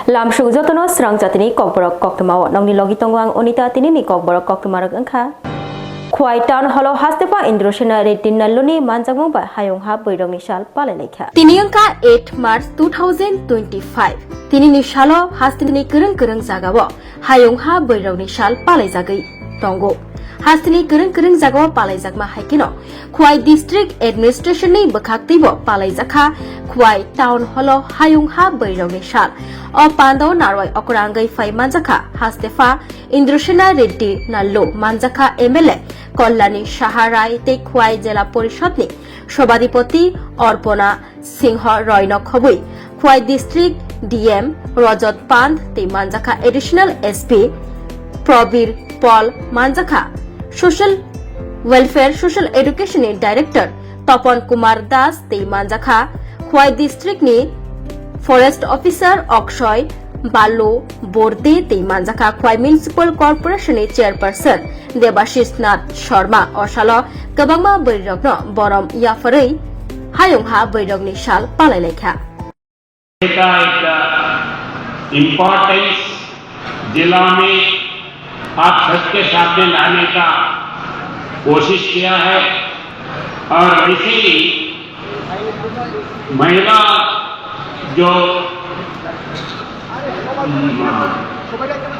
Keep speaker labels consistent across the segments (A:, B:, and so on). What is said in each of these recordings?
A: Lamshu jotono Swrangchati ni Kokborok Koktwma nongni logi tongwang onita tini ni Kokborok Koktwma rok angkha. Khwai town hall hastepa Indroshena retin naluni manjangmung ba hayongha boirong ni sal palelaikha. Tini angka 8 March 2025. Tini ni salo hastini kereng jagao hayongha boirong ni sal palaijagai tongo. Hastini kereng jagao palaijakma haikino. Khwai district administration ni bakhaktibo palaijakha Khwai town hall hayongha boirong ni sal. O Pando Narwai Okurangai Fai Manjaka Hastefa Indroshena Reddy Nallo Manjaka MLA Kollani Shaharai Te Khwai Jela Porishod Shobadipoti Orpona Singha Royno Khobui Khwai District DM Rajat Pand Te Manjaka Additional SP Probir Paul Manjaka Social Welfare Social Education Director Topon Kumar Das Te Manjaka Khwai District ni Forest Officer Akshay Balo Borde Te Manjaka Khwai Municipal Corporation Chairperson Debashish Nath Sharma Osalo Kabangma Boirogno Borom Yafarei Hayongha Boirogni Shal Palalaikha.
B: Importance जिला में आप सबके सामने लाने का कोशिश किया है और वैसे ही महिला जो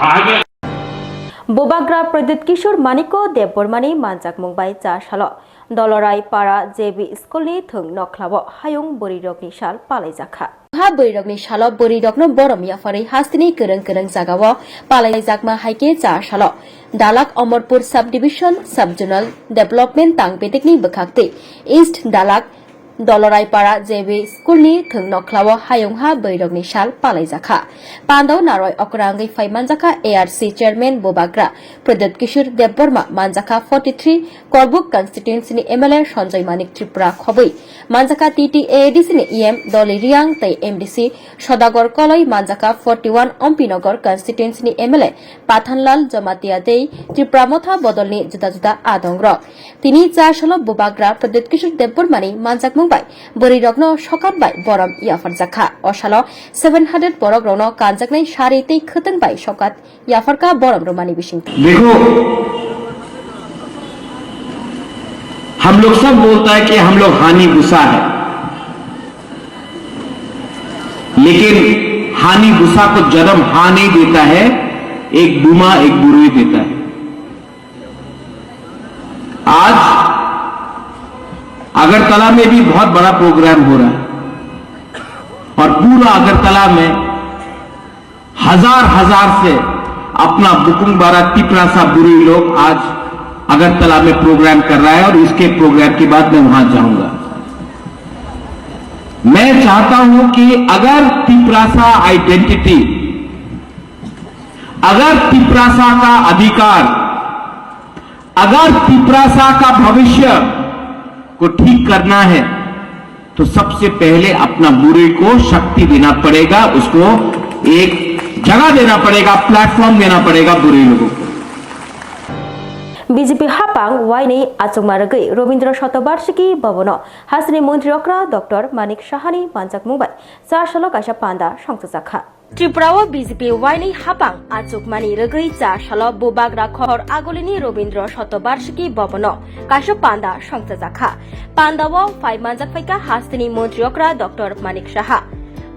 B: आगे
A: Bobagra Pradit Kishore Maniko Debormani Manjak Mumbai Cha Shalo Dolorai Para JB School ni Thung Noklabo Hayong Borirok ni Shal Palaijakha. Ha Borirok ni Shalo Borirok no Borom Yafari Hastini kereng jagawo Palaijakma Haike Cha Shalo Dalak Omorpur Subdivision Subjonal Development Tang Petikni Bakhakti East Dalak Dolorai Para JB School ni Thung Noklabo Hayongha Borirok ni Shal Palaijakha. Pando Narwai Okurangai Fai Manjaka ARC Chairman Bobagra Pradit Kishore Deborma Manjaka 43 Koktwma Constituency ni MLA Sanjay Manik Tripura Khobui Manjaka TTADC ni EM Doli Riang Tai MDC Sodagor Koloi Manjaka 41 Ompinagar Constituency ni MLA Pathanlal Jamatia Dei Tripura Motha Bodol ni juda adongro Tini cha shalo Bobagra Pradit Kishore Debormani Manjak Mumbai Borirokno Shokatbai Borom Yafarjakha Oshalo 700 Borogrokno Kanjaknai Shari Tei Khutangbai Shokat Yafarka Borom Romani Bishing.
C: देखो हम लोग सब बोलता है कि हम लोग हानि गुस्सा है, लेकिन हानि गुस्सा को जन्म हा नहीं देता है, एक बुमा एक बुरुई देता है। आज अगरतला में भी बहुत बड़ा प्रोग्राम हो रहा है और पूरा अगरतला में हजार से अपना बुकुंग बारा तिपरासा बुरी लोग आज अगरतला में प्रोग्राम कर रहा है और इसके प्रोग्राम के बाद मैं वहां जाऊंगा। मैं चाहता हूं कि अगर तिपरासा आइडेंटिटी, अगर तिपरासा का अधिकार, अगर तिपरासा का भविष्य को ठीक करना है तो सबसे पहले अपना बुरे को शक्ति देना पड़ेगा, उसको एक जगह देना पड़ेगा, प्लेटफॉर्म देना पड़ेगा बुरे लोगों को।
A: BJP Hapang Waini Achumaragui Robindra Shatobarshiki Babono Hasni Mantri Okra Dr. Manik Shahani Manjak Mumbai Cha Shalo Kasha Panda Shongchakha Tripura BJP Waini Hapang Achukmani Ragui Cha Shalo Bobagra Khor Agolini Robindra Shatobarshiki Babono Kasha Panda Shongchakha Pandawo 5 Manjak Faika Hasni Mantri Okra Dr. Manik Shaha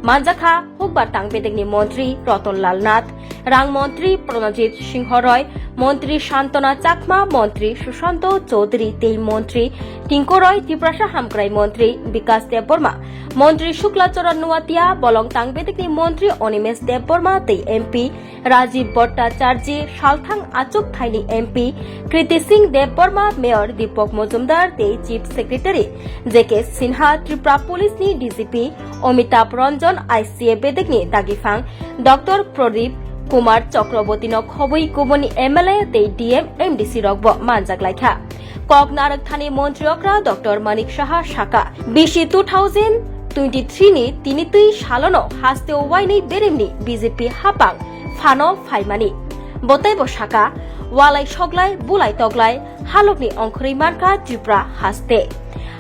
A: Manjakha Hukbar Tangpedegni Mantri Roton Lal Nath Rang Mantri Pranajit Singh Roy Mantri Shantana Chakma Mantri Sushanto Chaudhary Tei Mantri Tinko Roy Tiprasa Hamkrai Mantri Bikas Deborma Mantri Shukla Charan Nuatia Bolong Tangpedegni Mantri Onimes Deborma Tei MP Rajiv Bhattacharya Shalthang Achuk Thaini MP Kriti Singh Deborma Mayor Deepak Mojumdar Tei Chief Secretary JK Sinha Tripura Police ni DGP Amitabh Ranjan ICA Bedegni Dagifang Dr. Pradip Kumar Chakraborty no Khobui Kuboni MLA Tei DM MDC Rogbo Manjak Laikha Koknarak Thani Mantri Okra Dr. Manik Shaha Shaka Bishi 2023 ni Tinitui Shalono Haste Waini Beremni BJP Hapang Fano Faimani Botaibo Shaka Walai Shoglai Bulai Toglai Halokni Onkri Marka Tripura Haste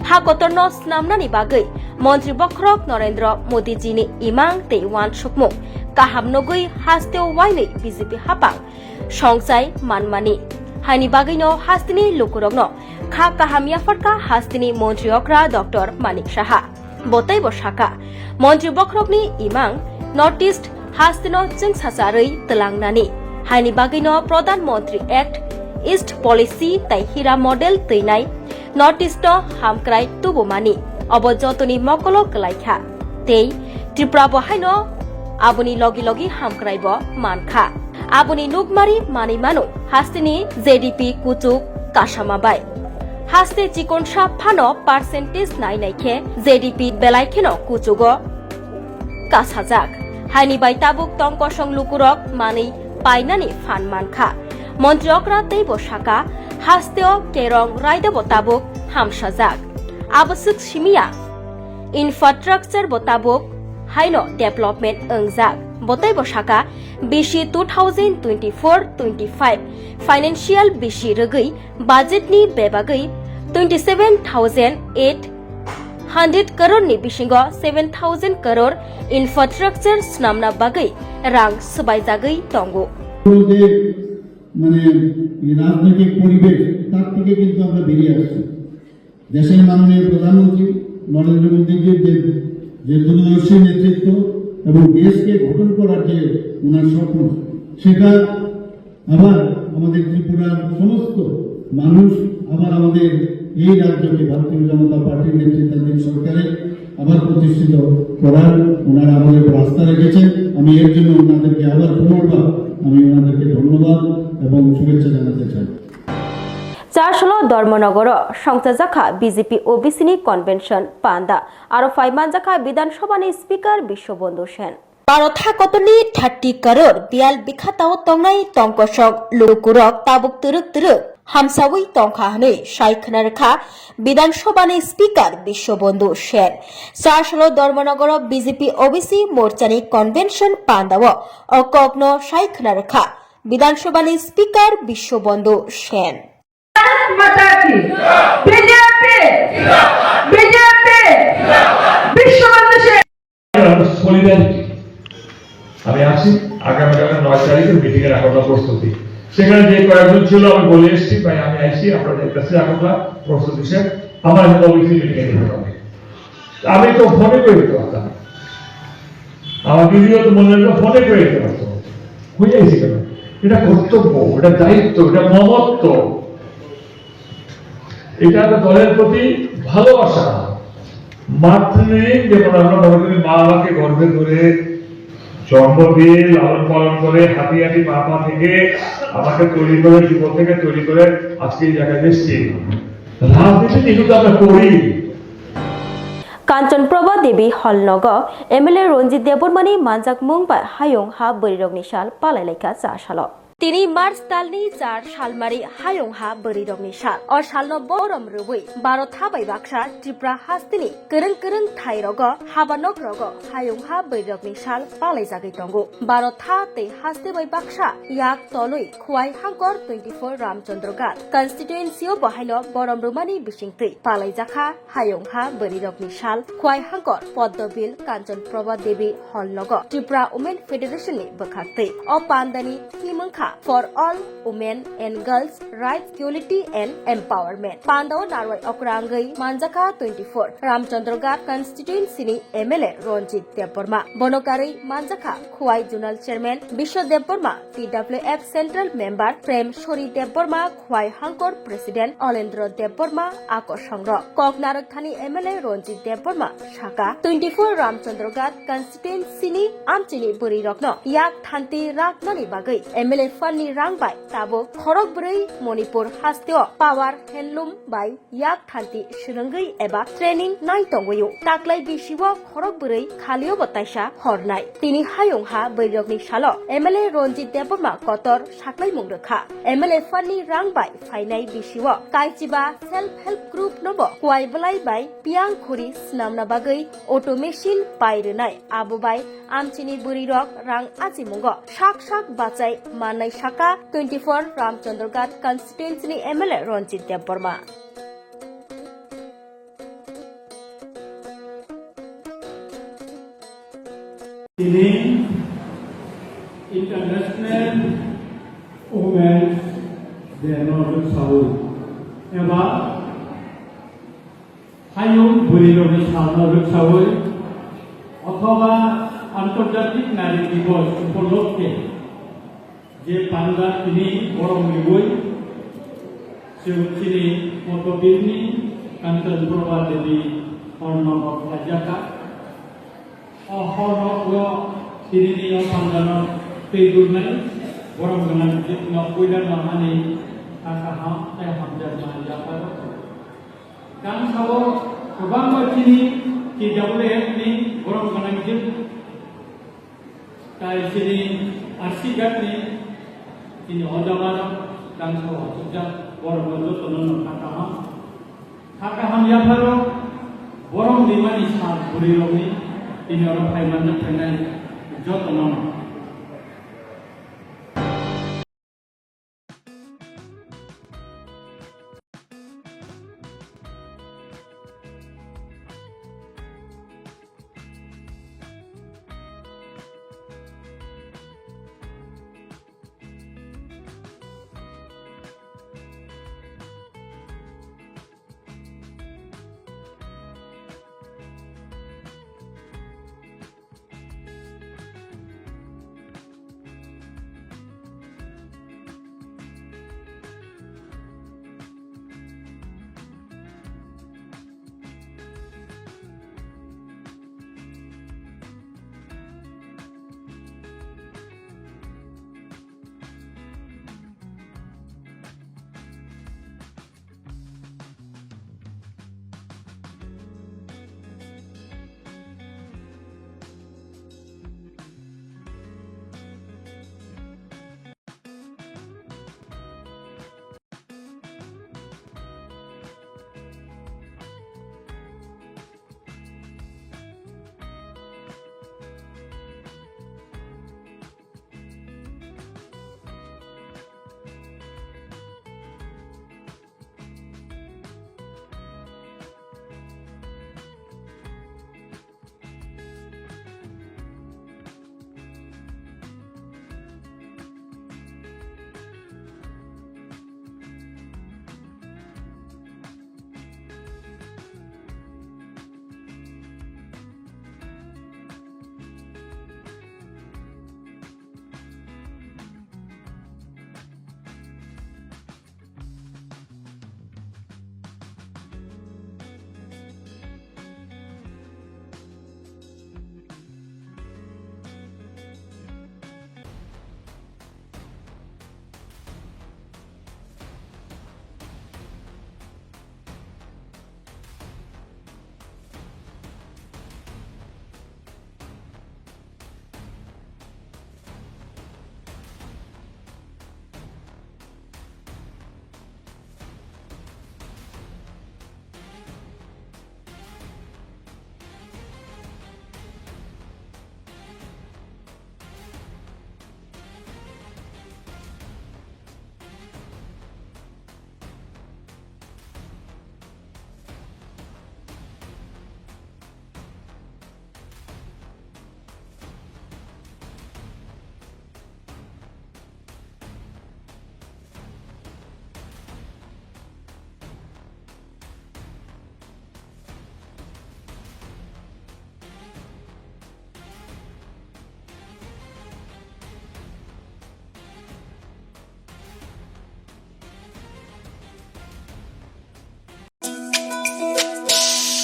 A: Hakotornos Namnani Bagai Mantri Bokrok Narendra Modi Jini Imang Tei Wan Shukmuk kaham nogui hasteo wainei BJP hapang songsai manmani haini bagino hastini lukurogno kha kaham yafarka hastini মন্ত্রী অকরা doctor Manik Saha বতাই বসাকা মন্ত্রী বখরকনি ইমাং north east হাস্তিনো চিং সাসারই তলাংনানি হাইনি বাগিনো প্রধানমন্ত্রী act east policy তাই হীরা model তৈনাই north east হামক্রাই তুবুমানি অবযতনি মকল কলাইখা তেই ত্রিপুরা বহাইনো আবুনি লগি লগি হামক্রাইব মানখা আবুনি নুগমারি মানি মানো হাস্তিনি জেডিপি কুচুক কাসামাবাই হাস্তে চিকনসা ফানো পার্সেন্টেজ নাই নাইখে জেডিপি বেলাইখেনো কুচুগো কাসাজাক হাইনি বাই তাবুক টংকসং লুকুরক মানি পাইনানি ফান মানখা মন্ত্রী অকরা তেইব সাকা হাস্তেও কেরং রাইদেব তাবুক হামসাজাক আবসুক সিমিয়া ইনফ্রাস্ট্রাকচার বতাবুক হাইনো ডেভেলপমেন্ট ওংজাক বতাইব সাকা বিশি 2024-25 ফাইনান্সিয়াল বিশি রগৈ বাজেটনি বেবাগৈ 27,800 crore ni bisingo 7,000 crore infrastructure snamna bagai rang subaijagoi tongo
D: মানে রাজনৈতিক পরিবেশ তার থেকে কিন্তু আমরা বেরিয়ে আসছি দেশের মাননীয় প্রধানমন্ত্রী নরেন্দ্র মোদীজির যে দূরদর্শী নেতৃত্ব এবং দেশকে গঠন করার যে ওনার স্বপ্ন সেটা আবার আমাদের ত্রিপুরার সমস্ত মানুষ আবার আমাদের এই রাজ্যকে ভারতীয় জনতা পার্টির নেতৃত্বাধীন সরকারে আবার প্রতিষ্ঠিত করার ওনারা আমাদের উপর আস্থা রেখেছেন আমি এর জন্য ওনাদেরকে আবার পুনর্বার আমি ওনাদেরকে ধন্যবাদ এবং শুভেচ্ছা জানাতে চাই
A: চারশোল ধর্মনগর সংসাজাখা বিজেপি ওবিসিনি কনভেনশন পান্দা আরো ফাইমান জাখা বিধানসভানি স্পিকার বিশ্ববন্ধু সেন ভারত কতনি 30 crore বিয়াল বিখাতাও তংনাই টংকসক লুকুরক তাবুক তুরুক তুরুক হামসাউই টংখা হনে সাইখনারখা বিধানসভানি স্পিকার বিশ্ববন্ধু সেন চারশোল ধর্মনগর বিজেপি ওবিসি মোর্চানি কনভেনশন পান্দাও অকগ্ন সাইখনারখা বিধানসভানি স্পিকার বিশ্ববন্ধু সেন
E: माता की बीजेपी बीजेपी विश्वबंधु से
F: সলিডারিটি আমি আছি আগামী 9 তারিখে মিটিং এর আগের প্রস্তুতি সেখানে যে কয়েকজন ছিল আমি বলে এসেছি ভাই আমি আইছি আপনাদের কাছে আগের প্রস্তুতি সে আমার ওবিসি মিটিং এ দিতে হবে আমি তো ফোনে করে দিতে পারতাম আমার ভিডিও তো মনে হলো ফোনে করে দিতে পারতাম হয়ে যাইছে কেন এটা কর্তব্য এটা দায়িত্ব এটা মমত্ব এটা তো দলের প্রতি ভালোবাসা মাতৃ যেমন আমরা মনে করি মা বাবাকে গর্বে ধরে জন্ম দিয়ে লালন পালন করে হাতি হাতি পা থেকে আমাকে তৈরি করে যুবক থেকে তৈরি করে আজকে এই জায়গায় এসেছি রাজনীতি কিন্তু আমরা করি
A: কাঞ্চনপ্রভা দেবী হলনগ এমএলএ রঞ্জিত দেববর্মানি মানজাক মুংবাই হায়ং হা বৈরগনি সাল পালাইলাইকা চাশাল তিনি মার্চ তালনি 4 সালমারি হায়ং হা বৈরগনি সাল অর সালন বরম রুবই 12 থাবাই বাক্সা ত্রিপুরা হাস্তিনি করং করং থাইরগ হাবানক রগ হায়ং হা বৈরগনি সাল পালাইজাগৈ টঙ্গো 12 থা তে হাস্তে বাই বাক্সা ইয়াক তলই খুয়াই হাঙ্কর 24 রামচন্দ্র গাত কনস্টিটুয়েন্সিও বহাইল বরম রুমানি বিসিংতৈ পালাইজাখা হায়ং হা বৈরগনি সাল খুয়াই হাঙ্কর পদ্মবিল কাঞ্চনপ্রভা দেবী হলনগ ত্রিপুরা উমেন ফেডারেশননি বখাক্তৈ অ পান্দানি থিমংখা for all women and girls rights equality and empowerment pandao narwai okrangai manjaka 24 ramchandroga constituency ni MLA Ronjit Deborma bonokari manjaka khuai zonal chairman Bisho Deborma TWF central member Prem Shori Deborma khuai hankor president Olendro Deborma akosangro koknarak thani MLA Ronjit Deborma shaka 24 ramchandroga constituency ni amchini buri rokno yak thanti raknani bagai MLA ফানি রাংবাই তাবো খরক ব্রৈ মণিপুর হাস্তেও power handloom বাই ইয়াক থান্তি সুরঙ্গৈ এবা ট্রেনিং নাই তঙ্গয়ো তাকলাই বিশিব খরক ব্রৈ খালিও বতাইসা হরনাই তিনি হায়ং হা বৈরগনি সাল এমএলএ রঞ্জিত দেববর্মা কতর সাকলাই মুংরখা এমএলএ ফানি রাংবাই ফাইনাই বিশিব কাইচিবা সেলফ হেল্প গ্রুপ নব কোয়াইবলাই বাই পিয়াং খুরি স্নামনা বাগৈ অটো মেশিন পাইরনাই আবুবাই আমচিনি বুড়িরক রাং আজিমুঙ্গ শাক শাক বাঁচাই মানাই শাখা 24 রামচন্দ্রগাত কনস্টিটুয়েন্সি এমএলএ রঞ্জিত দেববর্মা
G: তিনি International Women's Day নজর সাউল এবার হাইয়ুম বুড়িরবি নজর সাউল অথবা আন্তর্জাতিক নারী দিবস উপলক্ষে যে পান্ডা তিনি বরং লিবই তিনি মতবিন্নি কাঞ্চন প্রভা দেবী অর্ণব রাজাকা অহরগ তিনি পান্ডানো পেগুরনাই বরং গোনাং জিত নকুইলা নামানি কাকাহা তাই হামজার মানজাপার কান খাবো গোबां তিনি কি ডাবলএফ ni বরং গোনাং জিত তাই তিনি আরসিগাট ni তিনি অজাবার কান খাবো যা বরং যতন কাকাহাম জাপারো বরং দিমানি সাত বুড়িরবি তিনি অর ফাইমান থানাই যতন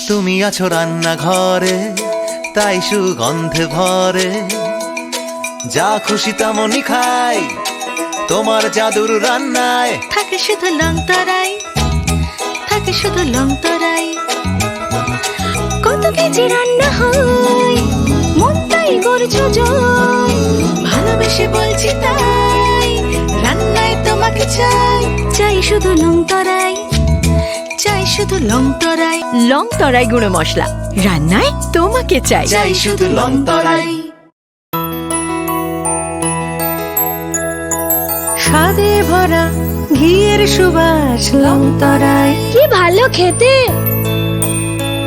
H: তুমি আছো রান্নাঘরে তাই সুগন্ধে ভরে যা খুশি তেমনই খাই তোমার জাদুর রান্নায়
I: থাকে শুধু লং তরাই থাকে শুধু লং তরাই কত কেজি রান্না হয় মন তাই করছো জয় ভালোবেসে বলছি তাই রান্নায় তোমাকে চাই চাই শুধু লং তরাই চাই শুধু লং তরাই গুঁড়ো মশলা রান্নায় তোমাকে চাই
H: চাই শুধু লং তরাই
I: স্বাদে ভরা ঘিয়ের সুবাস লং তরাই কি ভালো খেতে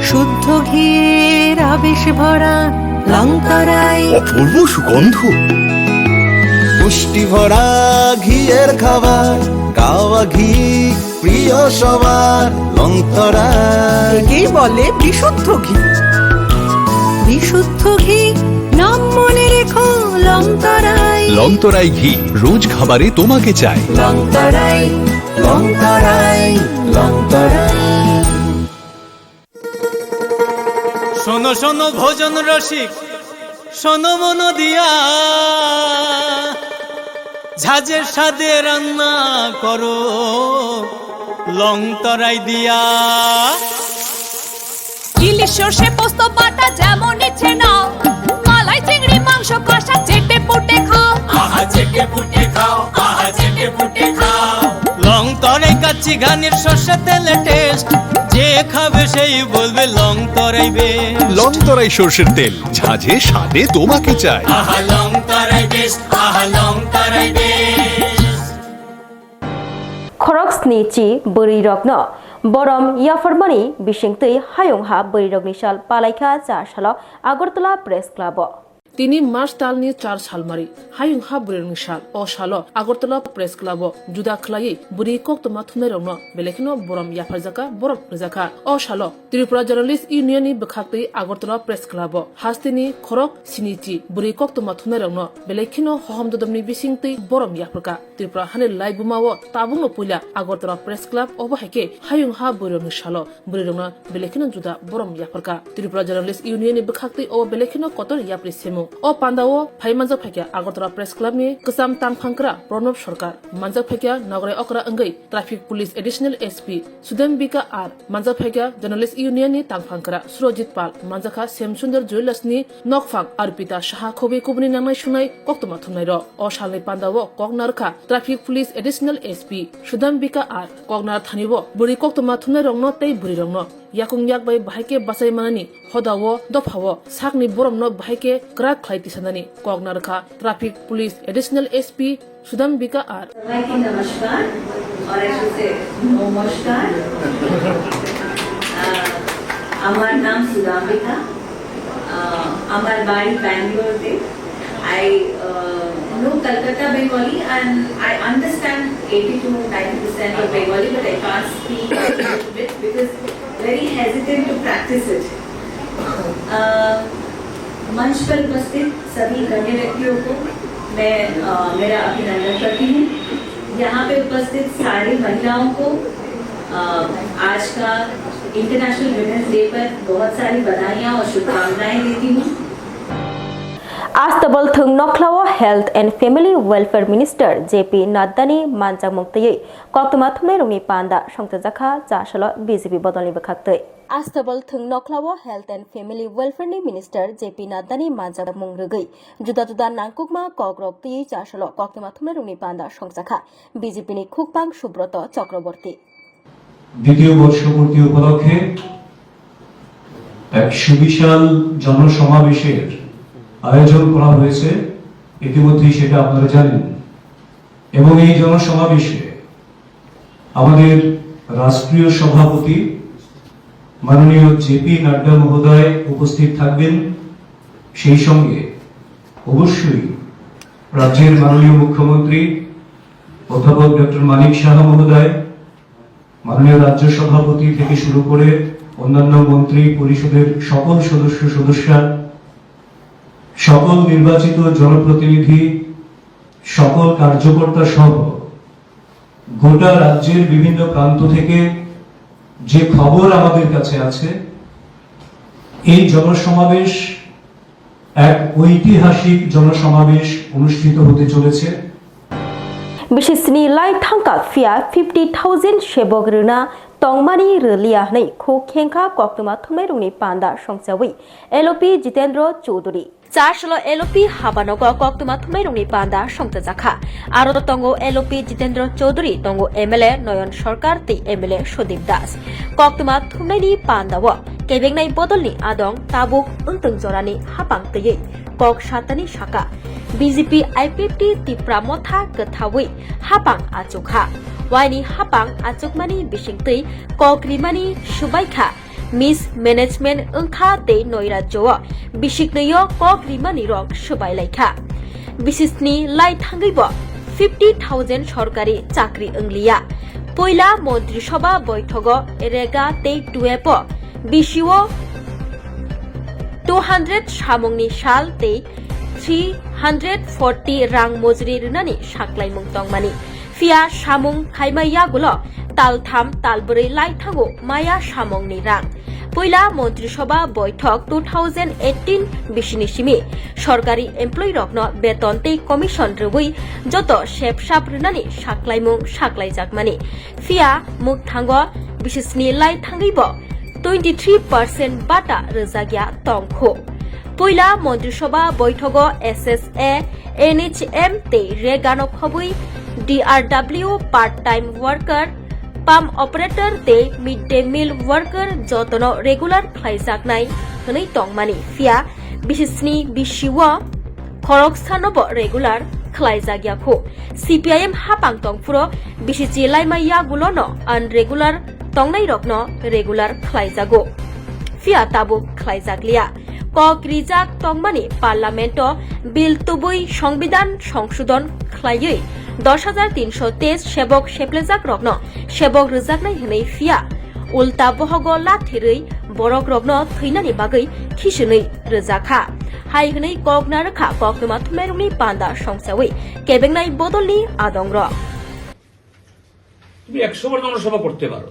I: শুদ্ধ ঘিয়ের আবেশ ভরা লং তরাই
H: অপূর্ব সুগন্ধ পুষ্টি ভরা ঘিয়ের খাবার, গাওয়া ঘি প্রিয় সবার, লংতরাই।
E: একেই বলে বিশুদ্ধ ঘি।
I: বিশুদ্ধ ঘি নাম মনে রেখো লংতরাই।
J: লংতরাই ঘি রোজ খাবারে তোমাকে চাই।
H: লংতরাই, লংতরাই, লংতরাই।
K: শোনো শোনো ভোজন রসিক, শোনো মন দিয়া, ঝাঁঝের স্বাদে রান্না করো লংতরাই দিয়া।
I: ইলিশ সর্ষে পোস্ত বাটা যেমন ইচ্ছে নাও, মালাই চিংড়ি মাংস কষা চেটে পুটে খাও।
K: আহা চেটে পুটে খাও, আহা চেটে পুটে খাও। লংতরাই কাচ্চি ঘানির সর্ষে তেলে টেস্ট, যে খাবে সেই বলবে লংতরাই বেস্ট।
J: লংতরাই সর্ষের তেল, ঝাঁঝে স্বাদে তোমাকে চাই।
K: আহা লংতরাই বেস্ট, আহা লংতরাই বেস্ট।
A: খরক স্নিচি বরি রগ্ন বরম ইয়াফরমানি বিশিংতৈ হায়ংহা বরি রগ্নি সাল পালাইখা 4 সাল আগরতলা প্রেস ক্লাব।
L: তিনি মার্চ তালনি 4 সালমারি হায়ংहा बुरेरनि साल अ सालो আগরতলা প্রেস ক্লাব जुदा खलायै बुरि कोक्तमा थुनाय रंनो बेलेखनो बरम याफारजाका बरम रजाका अ सालो त्रिपुरा जर्नलिस्ट यूनियननि बखाक्तै আগরতলা प्रेस क्लाब हास्तिनि खरक सिनिचि बुरि कोक्तमा थुनाय रंनो बेलेखनो हहमददमनि बिसिंतै बरम याफरका त्रिपुरा हाने लाइबुमावो ताबुंनो पुइला আগরতলা प्रेस क्लाब अबहायके हायंहा बुरेरनि सालो बुरि रंनो बेलेखनो जुदा बरम याफरका त्रिपुरा जर्नलिस्ट यूनियननि बखाक्तै अ बेलेखनो कतर याप्रि सेमु अ पान्दाओ फाइ मानजाक फाइकिया আগরতলা प्रेस क्लब नि कसाम तांगफांकरा प्रणब सरकार मानजाक फाइकिया नगराय अकरा अंगै ट्राफिक पुलिस एडिशनल एसपी सुदेमबिका आर मानजाक फाइकिया जर्नलिस्ट यूनियन नि तांगफांकरा सुरजित पाल मानजाका सेमसुंदर ज्वेलर्स नि नकफां अर्पिता साहा खबि कुबनि नांनाय सुनाय कोक्तमा थुनाय र अ सालनि पान्दाओ ककनारखा ट्राफिक पुलिस एडिशनल एसपी सुदेमबिका आर ककनार थानिबो बुरि कोक्तमा थुनाय रंनो तै बुरि रंनो याकुं याकबाय बाहायके बासाय मानानि हदावो दफावो साकनि बरमनो बाहायके क्राक खायति सानानि ककनारखा ट्राफिक पुलिस एडिशनल एसपी सुदेमबिका आर।
E: সবাইকে নমস্কার और ऐसे নমস্কার। আমার নাম সুদাম্বিকা, আমার বাড়ি ব্যাঙ্গালোরে। I know Calcutta Bengali and I understand 80 to 90% of Bengali, but I can't speak a little bit because very hesitant to practice it. मंच पर उपस्थित सभी गण्य व्यक्तियों को मैं मेरा अभिनंदन करती हूँ। यहाँ पे उपस्थित सारी महिलाओं को आज का इंटरनेशनल वुमेन्स डे पर बहुत सारी बधाइयाँ और शुभकामनाएं देती हूँ।
A: आस्तबल थुंग नखलाओ health and family welfare minister JP नाड्डानि मानजाक मुक्तयै कोक्तमा थुमनाय रंनि पान्दा संतजाखा 4 साल बीजेपी बदलनि बखाक्तै। आस्तबल थुंग नखलाओ हेल्थ एंड फैमिली वेलफेयर नि मिनिस्टर जेपी नाड्डानि मानजाक मुंग्रगै जुदा जुदा नांकुकमा ककरक तयै 4 साल कोक्तमा थुमनाय रंनि पान्दा संतजाखा बीजेपी नि खुकपां सुब्रत चक्रवर्ती।
M: দ্বিতীয় বর্ষপূর্তি উপলক্ষে এক সুবিশাল জনসমাবেশের আয়োজন করা হয়েছে, ইতিমধ্যেই সেটা আপনারা জানেন। এবং এই জনসমাবেশে আমাদের রাষ্ট্রীয় সভাপতি মাননীয় জেপি নাড্ডা মহোদয় উপস্থিত থাকবেন। সেই সঙ্গে অবশ্যই রাজ্যের মাননীয় মুখ্যমন্ত্রী অধ্যাপক ডক্টর মানিক সাহা মহোদয়, মাননীয় রাজ্য সভাপতি থেকে শুরু করে অন্যান্য মন্ত্রী পরিষদের সকল সদস্যা, সকল নির্বাচিত জনপ্রতিনিধি, সকল কার্যকর্তা সহ গোটা রাজ্যের বিভিন্ন প্রান্ত থেকে যে খবর আমাদের কাছে আছে, এই জনসমাবেশ এক ঐতিহাসিক জনসমাবেশ অনুষ্ঠিত হতে চলেছে।
A: बिसिसनि लाइ थांका फिया 50,000 सेबक रुना तंगमानि रलिया नै खो खेंखा कोक्तमा थुमनाय रंनि पान्दा संचावै एलओपी जितेंद्र चौधरी 4 साल एलओपी हाबानग कोक्तमा थुमनाय रंनि पान्दा संतजाखा आरो तंगो एलओपी जितेंद्र चौधरी तंगो एमएलए नयन सरकार तै एमएलए सुदीप दास कोक्तमा थुमनायनि पान्दाव केबेंनाय बदलनि आदं ताबुक उंतों जरानि हापां तयै कक सातानि शाखा बीजेपी आईपीएफटी तिप्रा मथा गथावै हापां आचुखा वाइनि हापां आचुकमानि बिसिंतै कक्रिमानि सुबाइखा मिस मैनेजमेंट ओंखा तै नय राज्य बिसिकनैयो कक्रिमानि रक सुबाइलाइखा बिसिसनि लाई थांगैब 50,000 सरकारि चाकरि अंलिया पयला मन्त्रिसभा बैठक रेगा तै टुएप बिसिव 200 सामुंनि साल तै 340 रां मजुरि रुनानि साख्लायमुं तंमानि फिया सामुं खायमायागुल तालथाम तालब्रै लाई थांगो माया सामुंनि रां पयला मन्त्रिसभा बैठक 2018 बिसिनिसिमि सरकारि एमप्लय रकनो बेतन तै कमिशन रुबै जत सेबसाब रुनानि साख्लायमुं साख्लायजाकमानि फिया मुख थांगो बिसिसनि लाई थांगैब 23% बाटा रोजागिया तंखो पयला मन्त्रिसभा बैठक SSA NHM तै रेगानो खबै DRW part time worker pump operator ते मिड डे मिल वर्कर जतनो रेगुलर खायजाकनाय हनै तंमानि फिया बिसिसनि बिसिव खरकसानब रेगुलर खायजागियाखौ CPIM हापां तंफुरो बिसिचि लाइमाया गुलोनो अनरेगुलर तंनाय रकनो रेगुलर खायजागो फिया ताबु खायजागलिया कक रिजाक तंमानि पार्लामेंट बिल तुबै संविधान संशोधन खायै 10,323 सेबक सेप्लेजाक रकनो सेबक रोजाकनाय हनै फिया उल्टा बहग लाथेरै बरक रकनो थैनानि बागै खिसनै रोजाखा हाय हनै ककना रखा कक्तमा थुमेरुनि पान्दा संसावै केबेंनाय बदलनि आदंर
N: তুমি 100 বার জনসভা করতে পারো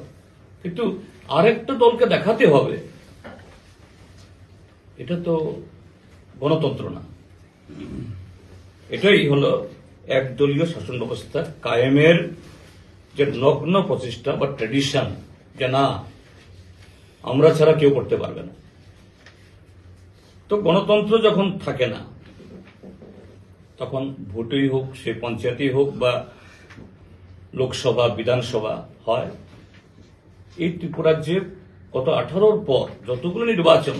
N: কিন্তু আরেকটা দলকে দেখাতে হবে এটা তো গণতন্ত্র না এটাই হলো একদলীয় শাসন ব্যবস্থা কায়েমের যে নগ্ন প্রচেষ্টা বা ট্র্যাডিশন যে না আমরা ছাড়া কেউ করতে পারবে না তো গণতন্ত্র যখন থাকে না তখন ভোটই হোক সে পঞ্চায়েতই হোক বা লোকসভা বিধানসভা হয় এই ত্রিপুরাজ্যে গত 18-র পর যতগুলো নির্বাচন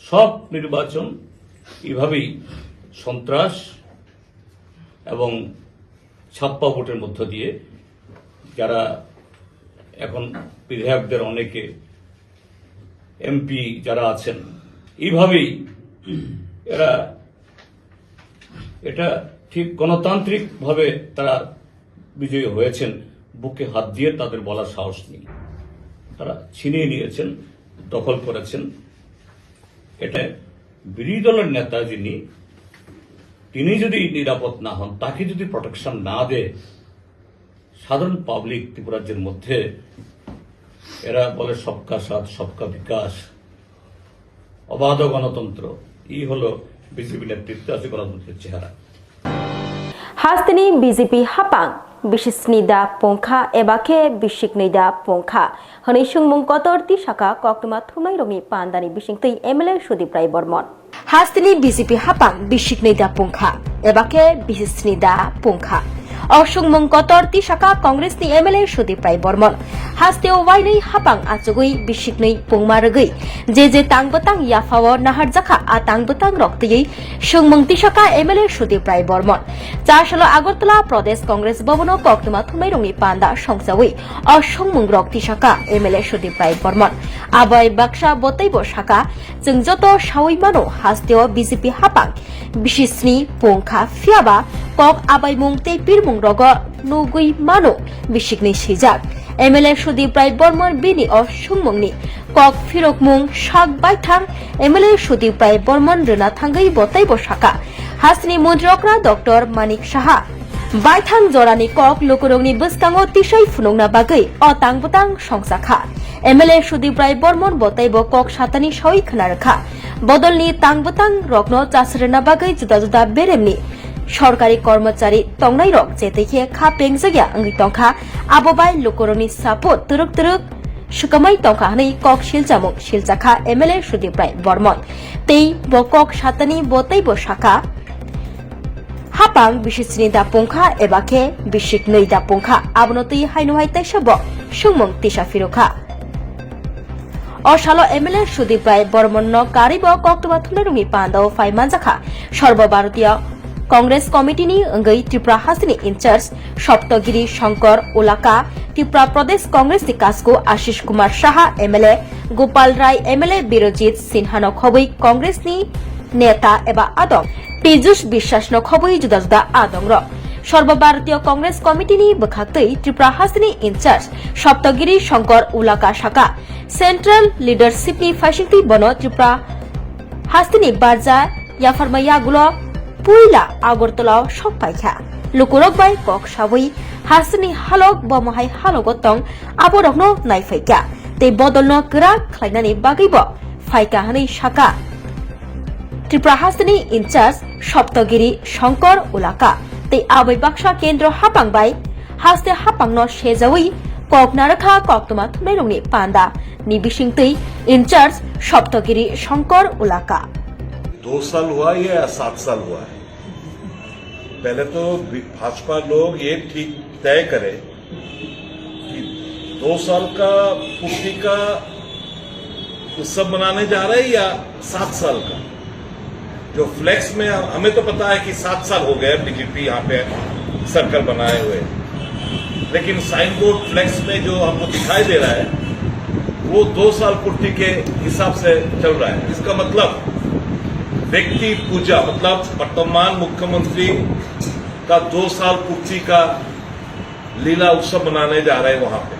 N: সব নির্বাচন এইভাবেই সন্ত্রাস এবং ছাপ্পা ভোটের মধ্য দিয়ে যারা এখন বিধায়কদের অনেকে এমপি যারা আছেন এইভাবেই এটা ঠিক গণতান্ত্রিক ভাবে তারা বিজয়ী হয়েছেন বুকে হাত দিয়ে তাদের বলার সাহস নেই তারা ছিনিয়ে নিয়েছেন দখল করেছেন এটা বিরোধী দলের নেতা যিনি তিনি যদি নিরাপদ না হন তাকে যদি প্রোটেকশন না দেয় সাধারণ পাবলিক ত্রিপুরাজ্যের মধ্যে এরা বলে সবকা সাথ সবকা বিকাশ অবাধ গণতন্ত্র এই হলো বিজেপি নেতৃত্বে আছে গণতন্ত্রের চেহারা
A: हास्तिनि बीजेपी हापां बिसिसनिदा पंखा एबाखे बिसिकनैदा पंखा हनै सुंमुं कतरति शाखा कक्तमा थुमनाय रंनि पान्दानि बिसिंतै MLA सुदीप राय बर्मन हास्तिनि बीजेपी हापां बिसिकनैदा पंखा एबाखे बिसिसनिदा पंखा असुंमुं कतरति शाखा कांग्रेसनि MLA सुदीप राय बर्मन हास्तेव वाइनै हापां आचुगै बिसिकनै पंमारगै जे तांबतां याफाव नाहारजाखा आतांबतां रक्तयै सुंमुंति शाखा MLA सुदीप राय बर्मन 4 साल আগরতলা प्रदेश कांग्रेस भवन कक्तमा थुमनाय रंनि पान्दा संसावै असुंमुं रक्ति शाखा MLA सुदीप राय बर्मन आबाय बाक्सा बतैब शाखा जों जत सावै मानो हास्तेव बीजेपी हापां बिसिसनि पंखा फियाबा कक आबायमुं तेपिरमुं रग नुगै मानो बिसिकनै सिजाक MLA सुदीप राय बर्मन बिनि असुंमुंनि कक फिरकमुं साक बायथां MLA सुदीप राय बर्मन रोना थांगै बतैब शाखा हास्तिनि मन्त्रियक्रा डॉक्टर मानिक साहा बायथां जरानि कक लोकरंनि बसकांगो तिसै फुनुंना बागै अतांबतां संसाखा MLA सुदीप राय बर्मन बतैब कक सातानि सावै खोनारखा बदलनि तांबतां रकनो चासरना बागै जुदा जुदा बेरेमनि सरकारी कर्मचारी तंनाय रक जेतैखे खा पेंजगिया अंगि तंखा आबोबाय लोकरंनि सापोर्ट तुरुक तुरुक सुकामाय तंखा हनै कक सिलजामुं सिलजाखा MLA सुदीप राय बर्मन तै बकक सातानि बतैब शाखा हापां बिसिसनि दा पंखा एबाखे बिसिकनै दा पंखा आबनतै हायनुहाय तैसाब सुंमुं तिसा फिरोखा अशालो MLA सुदीप राय बर्मन कारिब कक्तमा थुमनाय पान्दाव फाइमानजाखा सर्वभारतीय कांग्रेस कमिटिनि अंगै त्रिपुरा हास्तिनि इनचार्ज सप्तगिरि शंकर ओलाका त्रिपुरा प्रदेश कांग्रेसनि कास्को आशीष कुमार साहा MLA गोपाल राय MLA बिरजित सिन्हानो खबै कांग्रेसनि नेता एबा आदम pijus বিশ্বাস no khobui juda juda adongrok সর্বভারতীয় কংগ্রেস কমিটিনি বখাতৈ ত্রিপুরা হাসনি ইনচার্জ সপ্তগিরি শঙ্কর উলাকা শাখা সেন্ট্রাল লিডারশিপনি ফাইসিংতি বন ত্রিপুরা হাসনি বারজা ইয়াফারমাইয়াগুলো পুইলা আগরতলাও সপাইখা লুকুরক বাই কক সাবই হাসনি হালক বমহাই হালগতং আবরকনো নাইফাইকা তে বদলনো গরা খাইনানি বাগৈব ফাইকা হানি শাখা ত্রিপুরা হাসনি incharge Saptagiri Sankar Ulaka te abai baksha kendro hapangbai haste hapangno shejawi koknarakha koktwma thumnairongni panda ni bisingtei incharge Saptagiri Shankar Ulaka
O: 2 साल हुआ या 7 साल हुआ है पहले तो भाजपा लोग ये ठीक तय करे कि 2 साल का पूर्ति का उत्सव मनाने जा रहे हैं या 7 साल का जो फ्लेक्स में हमें तो पता है कि 7 साल हो गए बीजेपी यहाँ पे सर्कल बनाए हुए लेकिन साइन बोर्ड फ्लेक्स में जो हमको दिखाई दे रहा है वो 2 साल पूर्ति के हिसाब से चल रहा है इसका मतलब व्यक्ति पूजा मतलब वर्तमान मुख्यमंत्री का 2 साल पूर्ति का लीला उत्सव मनाने जा रहे हैं वहां पे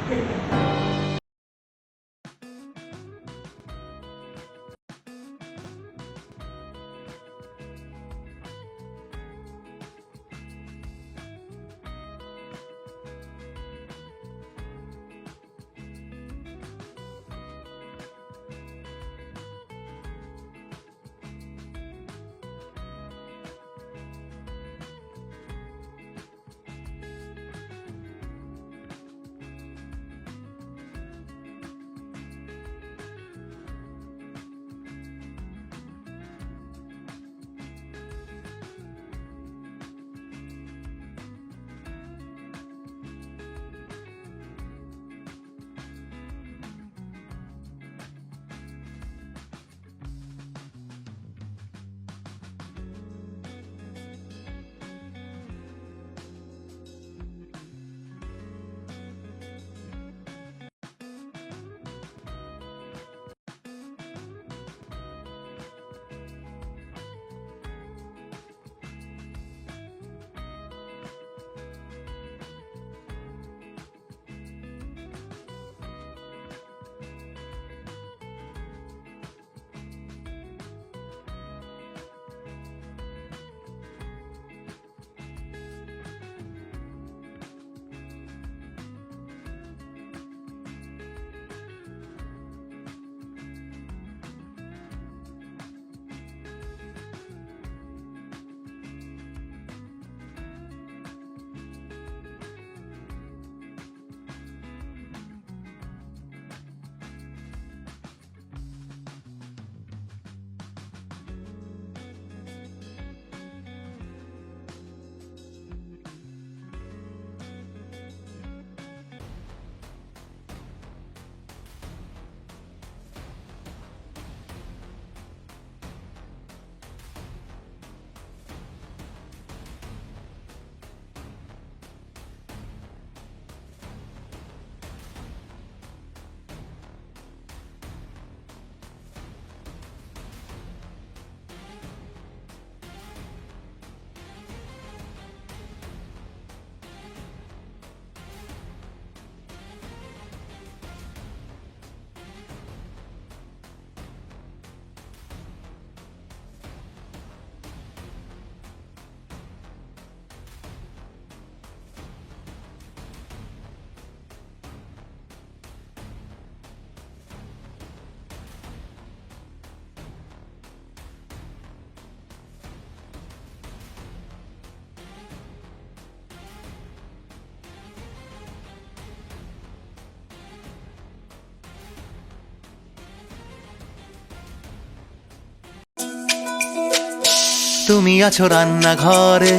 H: তুমি আছো রান্না ঘরে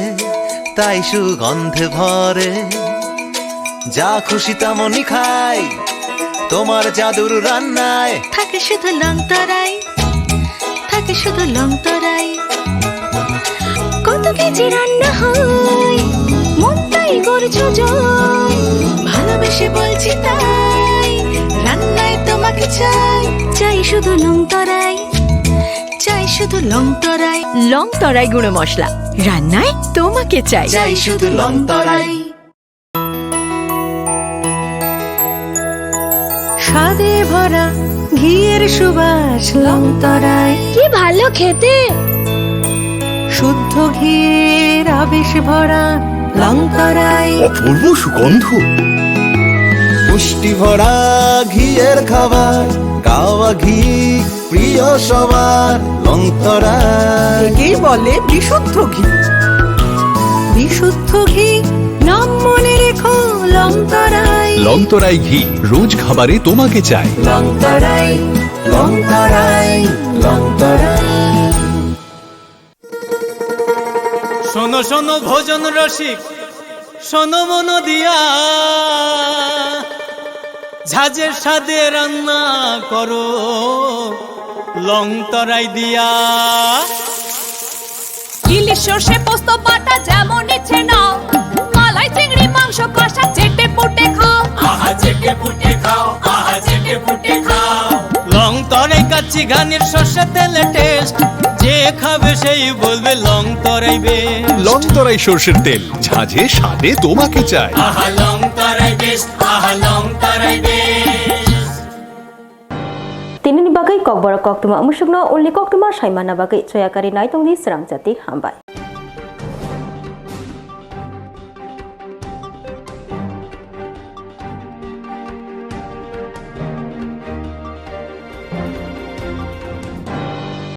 H: তাই সুগন্ধে ভরে যা খুশি তেমনই খাই তোমার জাদুর রান্নায়
I: থাকে শুধু লং তরাই থাকে শুধু লং তরাই কত কেজি রান্না হয় মন তাই করছো জয় ভালোবেসে বলছি তাই রান্নায় তোমাকে চাই চাই শুধু লং তরাই চাই শুধু লং তরাই। লং তরাই গুঁড়ো মশলা, রান্নায় তোমাকে চাই। চাই শুধু লং তরাই। স্বাদে ভরা ঘিয়ের সুবাস লং তরাই। কি ভালো খেতে, শুদ্ধ ঘিয়ের আবেশ ভরা লং তরাই।
J: অপূর্ব সুগন্ধ,
H: পুষ্টি ভরা ঘিয়ের খাবার, গাওয়া ঘি প্রিয় সবার, লং তরাই।
I: একেই বলে বিশুদ্ধ ঘি। বিশুদ্ধ ঘি নাম মনে রেখো লং তরাই।
J: লং তরাই ঘি রোজ খাবারে তোমাকে চাই।
I: লং তরাই, লং তরাই, লং তরাই।
K: শোনো শোনো ভোজন রসিক, শোনো মন দিয়া, ঝাঁঝের স্বাদে রান্না করো লং তরাই দিয়া।
I: ইলিশ সর্ষে পোস্ত বাটা যেমন ইচ্ছে নাও, মালাই চিংড়ি মাংস কষা চেটে পুটে খাও।
K: আহা চেটে পুটে খাও, আহা চেটে পুটে খাও। লং তরাই কাচ্চি ঘানির সর্ষে তেলে টেস্ট, যে খাবে সেই বলবে লং তরাই বেশ।
J: লং তরাই সর্ষের তেল, ঝাঁঝে স্বাদে তোমাকে চাই।
K: আহা লং তরাই বেশ, আহা লং তরাই বেশ।
A: Tinin bagai Kokborok Koktwma umusugno uli Koktwma saimana bagai soyakari naitong di Swrangchati hambai.